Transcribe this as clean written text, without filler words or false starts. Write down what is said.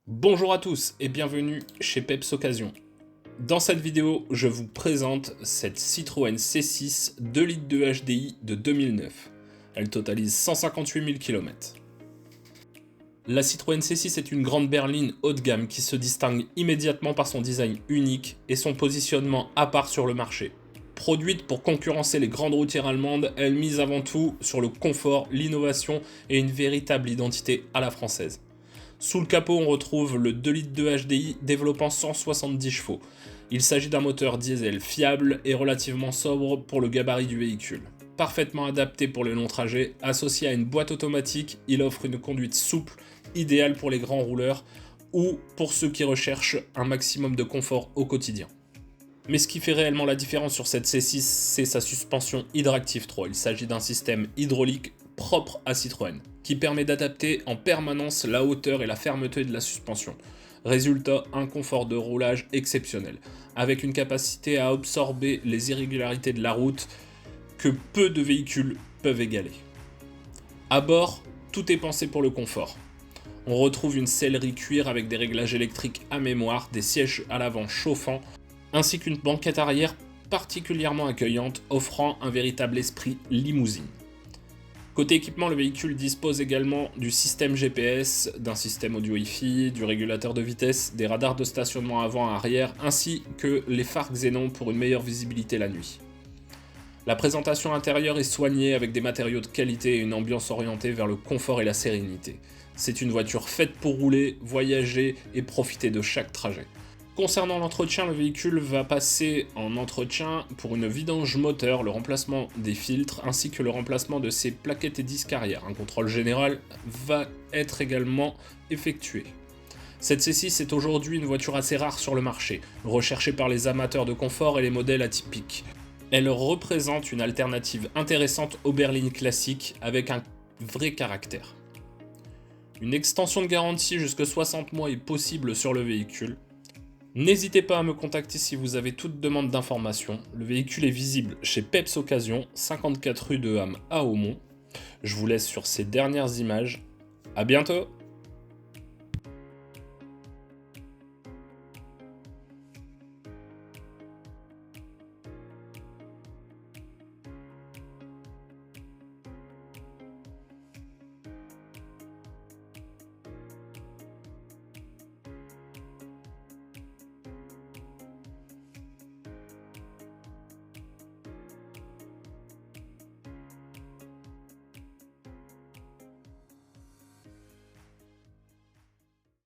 Bonjour à tous et bienvenue chez Peps Occasion. Dans cette vidéo, je vous présente cette Citroën C6 2 litres de HDI de 2009. Elle totalise 158 000 km. La Citroën C6 est une grande berline haut de gamme qui se distingue immédiatement par son design unique et son positionnement à part sur le marché. Produite pour concurrencer les grandes routières allemandes, elle mise avant tout sur le confort, l'innovation et une véritable identité à la française. Sous le capot, on retrouve le 2 litres de HDI développant 170 chevaux. Il s'agit d'un moteur diesel fiable et relativement sobre pour le gabarit du véhicule. Parfaitement adapté pour les longs trajets, associé à une boîte automatique, il offre une conduite souple, idéale pour les grands rouleurs ou pour ceux qui recherchent un maximum de confort au quotidien. Mais ce qui fait réellement la différence sur cette C6, c'est sa suspension Hydractive 3. Il s'agit d'un système hydraulique propre à Citroën, qui permet d'adapter en permanence la hauteur et la fermeté de la suspension. Résultat, un confort de roulage exceptionnel, avec une capacité à absorber les irrégularités de la route que peu de véhicules peuvent égaler. À bord, tout est pensé pour le confort. On retrouve une sellerie cuir avec des réglages électriques à mémoire, des sièges à l'avant chauffants, ainsi qu'une banquette arrière particulièrement accueillante, offrant un véritable esprit limousine. Côté équipement, le véhicule dispose également du système GPS, d'un système audio Wi-Fi, du régulateur de vitesse, des radars de stationnement avant-arrière, ainsi que les phares xénon pour une meilleure visibilité la nuit. La présentation intérieure est soignée avec des matériaux de qualité et une ambiance orientée vers le confort et la sérénité. C'est une voiture faite pour rouler, voyager et profiter de chaque trajet. Concernant l'entretien, le véhicule va passer en entretien pour une vidange moteur, le remplacement des filtres ainsi que le remplacement de ses plaquettes et disques arrière. Un contrôle général va être également effectué. Cette C6 est aujourd'hui une voiture assez rare sur le marché, recherchée par les amateurs de confort et les modèles atypiques. Elle représente une alternative intéressante aux berlines classiques avec un vrai caractère. Une extension de garantie jusqu'à 60 mois est possible sur le véhicule. N'hésitez pas à me contacter si vous avez toute demande d'information. Le véhicule est visible chez Peps Occasion, 54 rue de Ham à Aumont. Je vous laisse sur ces dernières images. À bientôt!